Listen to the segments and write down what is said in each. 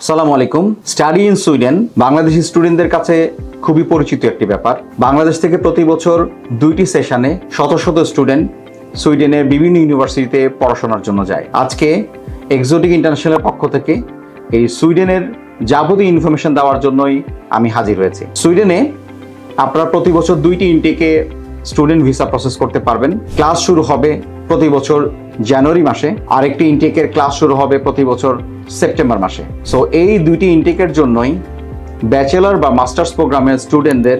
আসসালামু আলাইকুম। Study in Sweden Bangladeshi স্টুডেন্টদের কাছে খুবই পরিচিত একটি ব্যাপার। বাংলাদেশ থেকে প্রতি বছর 2টি সেশনে শত শত স্টুডেন্ট সুইডেনের বিভিন্ন ইউনিভার্সিটিতে পড়াশোনার জন্য যায়। আজকে এক্সোটিক ইন্টারন্যাশনালের পক্ষ থেকে এই সুইডেনের যাবতীয় ইনফরমেশন দেওয়ার জন্যই আমি হাজির হয়েছি। সুইডেনে আপনারা প্রতি বছর 2টি ইনটেকে স্টুডেন্ট ভিসা প্রসেস করতে পারবেন। ক্লাস শুরু হবে প্রতি বছর জানুয়ারি মাসে, আরেকটি ইনটেকের ক্লাস শুরু হবে প্রতি বছর সেপ্টেম্বর মাসে। সো এই 2টি ইনটেকের জন্যই ব্যাচেলর বা মাস্টার্স প্রোগ্রামের স্টুডেন্টদের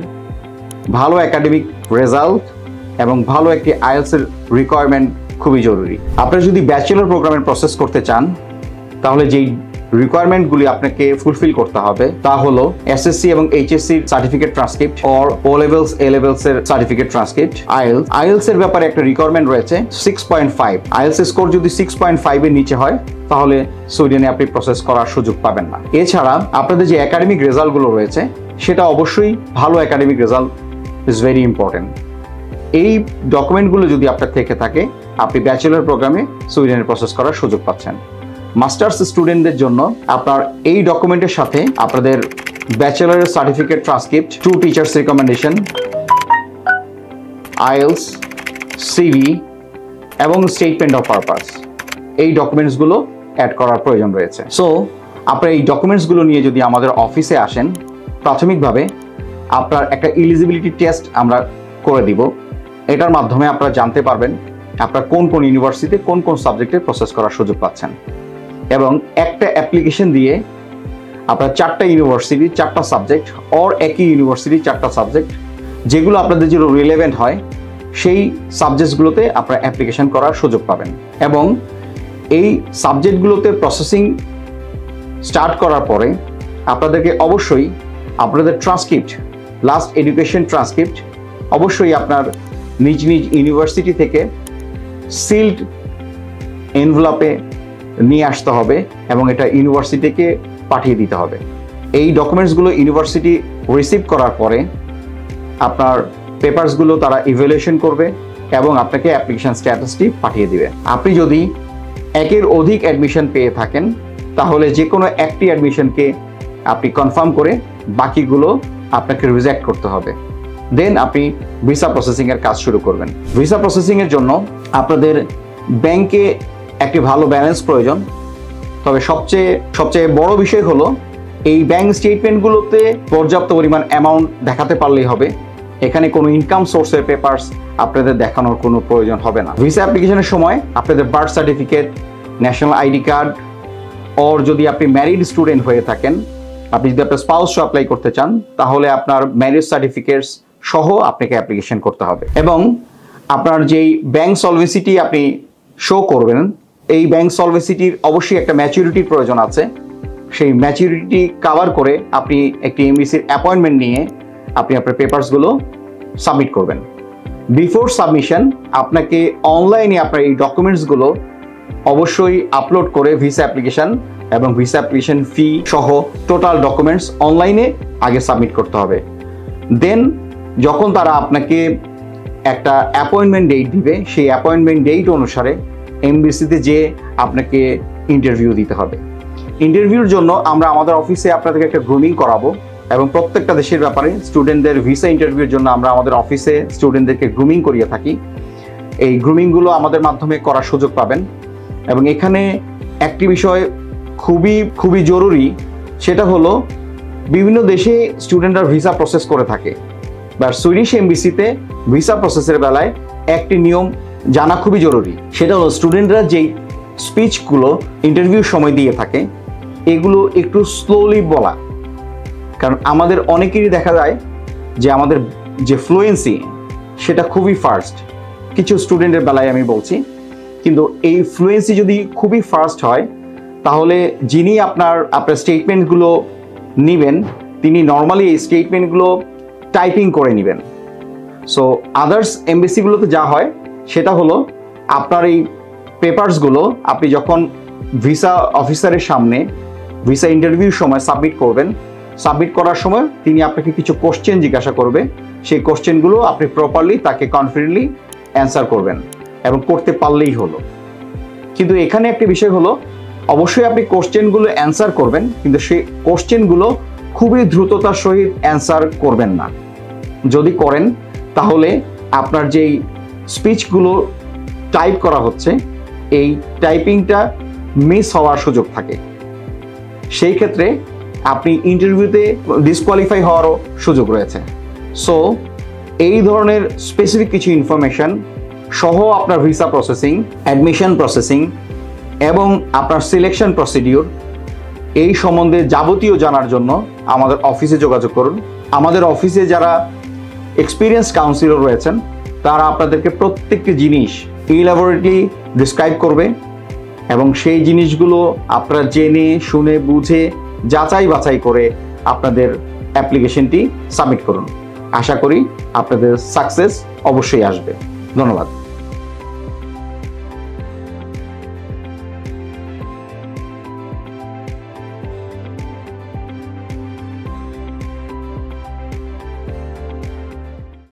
ভালো একাডেমিক রেজাল্ট এবং ভালো একটি আইএলটিএস এর রিকোয়ারমেন্ট খুবই জরুরি। আপনারা যদি ব্যাচেলর প্রোগ্রামের প্রসেস করতে চান তাহলে যেই রিকোয়ারমেন্টগুলি আপনাকে ফুলফিল করতে হবে তা হলো এসএসসি এবং HSC certificate transcript or O levels A levels এর সার্টিফিকেট ট্রান্সক্রিপ্ট। আইএলটিএস এর ব্যাপারে একটা রিকোয়ারমেন্ট রয়েছে 6.5। আইএলটিএস স্কোর যদি 6.5 এর নিচে হয় তাহলে সুইডেনে আপনি প্রসেস করার সুযোগ পাবেন না। এছাড়া আপনাদের যে একাডেমিক রেজাল্টগুলো রয়েছে সেটা অবশ্যই ভালো academic result is very important. এই ডকুমেন্টগুলো যদি আপনার থেকে থাকে আপনি ব্যাচেলর প্রোগ্রামে সুইডেনে প্রসেস করার সুযোগ পাচ্ছেন। মাস্টার্স স্টুডেন্টদের জন্য আপনার এই ডকুমেন্টের সাথে আপনাদের ব্যাচেলরের certificate transcript, 2 teachers recommendation, IELTS, CV এবং স্টেটমেন্ট অফ পারপাস এই ডকুমেন্টসগুলো অ্যাড করার প্রয়োজন রয়েছে। সো আপনার এই ডকুমেন্টসগুলো নিয়ে যদি আমাদের অফিসে আসেন, প্রাথমিকভাবে আপনার একটা এলিজিবিলিটি টেস্ট আমরা করে দিব। এটার মাধ্যমে আপনারা জানতে পারবেন আপনার কোন কোন ইউনিভার্সিটিতে কোন কোন সাবজেক্টে প্রসেস করার সুযোগ পাচ্ছেন। এবং একটা অ্যাপ্লিকেশন দিয়ে আপনার 4টা ইউনিভার্সিটি 4টা সাবজেক্ট অর একই ইউনিভার্সিটি 4টা সাবজেক্ট যেগুলো আপনাদের যেগুলো রিলেভেন্ট হয় সেই সাবজেক্টসগুলোতে আপনারা অ্যাপ্লিকেশন করার সুযোগ পাবেন। এবং এই সাবজেক্টগুলোতে প্রসেসিং স্টার্ট করার পরে আপনাদেরকে অবশ্যই আপনাদের ট্রান্সক্রিপ্ট, লাস্ট এডুকেশন ট্রান্সক্রিপ্ট অবশ্যই আপনার নিজ নিজ ইউনিভার্সিটি থেকে সিলড এনভেলপে নিয়ে আসতে হবে এবং এটা ইউনিভার্সিটিকে পাঠিয়ে দিতে হবে। এই ডকুমেন্টসগুলো ইউনিভার্সিটি রিসিভ করার পরে আপনার পেপারসগুলো তারা ইভ্যালুয়েশন করবে এবং আপনাকে অ্যাপ্লিকেশন স্ট্যাটাসটি পাঠিয়ে দিবে। আপনি যদি একের অধিক অ্যাডমিশন পেয়ে থাকেন তাহলে যে কোনো একটি অ্যাডমিশনকে আপনি কনফার্ম করে বাকিগুলো আপনাকে রিজেক্ট করতে হবে। দেন আপনি ভিসা প্রসেসিংয়ের কাজ শুরু করবেন। ভিসা প্রসেসিংয়ের জন্য আপনাদের ব্যাংকে একটি ভালো ব্যালেন্স প্রয়োজন। তবে সবচেয়ে বড় বিষয় হলো এই ব্যাংক স্টেটমেন্টগুলোতে পর্যাপ্ত পরিমাণ অ্যামাউন্ট দেখাতে পারলেই হবে। এখানে কোনো ইনকাম সোর্সের পেপারস আপনাদের দেখানোর কোনো প্রয়োজন হবে না। ভিসা অ্যাপ্লিকেশনের সময় আপনাদের birth certificate, national ID card or যদি আপনি ম্যারিড স্টুডেন্ট হয়ে থাকেন, আপনি যদি আপনার স্পাউস অ্যাপ্লাই করতে চান তাহলে আপনার ম্যারেজ সার্টিফিকেটস সহ আপনাকে অ্যাপ্লিকেশন করতে হবে। এবং আপনার যেই ব্যাংক সলভেন্সিটি আপনি শো করবেন এই ব্যাংক সলভেন্সিটির অবশ্যই একটা ম্যাচুরিটির প্রয়োজন আছে। সেই ম্যাচুরিটি কভার করে আপনি একটি এমবিসির অ্যাপয়েন্টমেন্ট নিয়ে আপনি আপনার পেপারসগুলো সাবমিট করবেন। বিফোর সাবমিশন আপনাকে অনলাইনে আপনার এই ডকুমেন্টসগুলো অবশ্যই আপলোড করে ভিসা অ্যাপ্লিকেশন এবং ভিসা অ্যাপ্লিকেশন ফি সহ টোটাল ডকুমেন্টস অনলাইনে আগে সাবমিট করতে হবে। দেন যখন তারা আপনাকে একটা অ্যাপয়েন্টমেন্ট ডেট দিবে সেই অ্যাপয়েন্টমেন্ট ডেট অনুসারে এমবিসিতে যে আপনাকে ইন্টারভিউ দিতে হবে। ইন্টারভিউর জন্য আমরা আমাদের অফিসে আপনাদেরকে একটা গ্রুমিং করাবো এবং প্রত্যেকটা দেশের ব্যাপারে স্টুডেন্টদের ভিসা ইন্টারভিউর জন্য আমরা আমাদের অফিসে স্টুডেন্টদেরকে গ্রুমিং করিয়ে থাকি। এই গ্রুমিংগুলো আমাদের মাধ্যমে করার সুযোগ পাবেন। এবং এখানে একটি বিষয় খুবই জরুরি, সেটা হলো বিভিন্ন দেশে স্টুডেন্টরা ভিসা প্রসেস করে থাকে, বা সুইডিশ এমবিসিতে ভিসা প্রসেসের বেলায় একটি নিয়ম জানা খুবই জরুরি। সেটা হলো স্টুডেন্টরা যেই স্পিচগুলো ইন্টারভিউর সময় দিয়ে থাকে এগুলো একটু স্লোলি বলা। কারণ আমাদের অনেকেরই দেখা যায় যে আমাদের যে ফ্লুয়েন্সি সেটা খুবই ফাস্ট, কিছু স্টুডেন্টের বেলায় আমি বলছি। কিন্তু এই ফ্লুয়েন্সি যদি খুবই ফাস্ট হয় তাহলে যিনি আপনার স্টেটমেন্টগুলো নেবেন তিনি নর্মালি এই স্টেটমেন্টগুলো টাইপিং করে নেবেন। সো আদার্স এমবিসিগুলোতে যা হয় সেটা হলো আপনার এই পেপারসগুলো আপনি যখন ভিসা অফিসারের সামনে ভিসা ইন্টারভিউর সময় সাবমিট করবেন, সাবমিট করার সময় তিনি আপনাকে কিছু কোশ্চেন জিজ্ঞাসা করবে। সেই কোশ্চেনগুলো আপনি প্রপারলি তাকে কনফিডেন্টলি অ্যান্সার করবেন এবং করতে পারলেই হলো। কিন্তু এখানে একটি বিষয় হলো অবশ্যই আপনি কোশ্চেনগুলো অ্যান্সার করবেন, কিন্তু সেই কোশ্চেনগুলো খুবই দ্রুততার সহিত অ্যান্সার করবেন না। যদি করেন তাহলে আপনার যেই স্পিচগুলো টাইপ করা হচ্ছে এই টাইপিংটা মিস হওয়ার সুযোগ থাকে। সেই ক্ষেত্রে আপনি ইন্টারভিউতে ডিসকোয়ালিফাই হওয়ারও সুযোগ রয়েছে। সো এই ধরনের স্পেসিফিক কিছু ইনফরমেশন সহ আপনার ভিসা প্রসেসিং, অ্যাডমিশন প্রসেসিং এবং আপনার সিলেকশন প্রসিডিউর এই সম্বন্ধে যাবতীয় জানার জন্য আমাদের অফিসে যোগাযোগ করুন। আমাদের অফিসে যারা এক্সপিরিয়েন্স কাউন্সিলর রয়েছেন তারা আপনাদেরকে প্রত্যেকটি জিনিস ইলাবোরেটলি ডিসক্রাইব করবে এবং সেই জিনিসগুলো আপনারা জেনে শুনে বুঝে যাচাই বাছাই করে আপনাদের অ্যাপ্লিকেশনটি সাবমিট করুন। আশা করি আপনাদের সাকসেস অবশ্যই আসবে। ধন্যবাদ।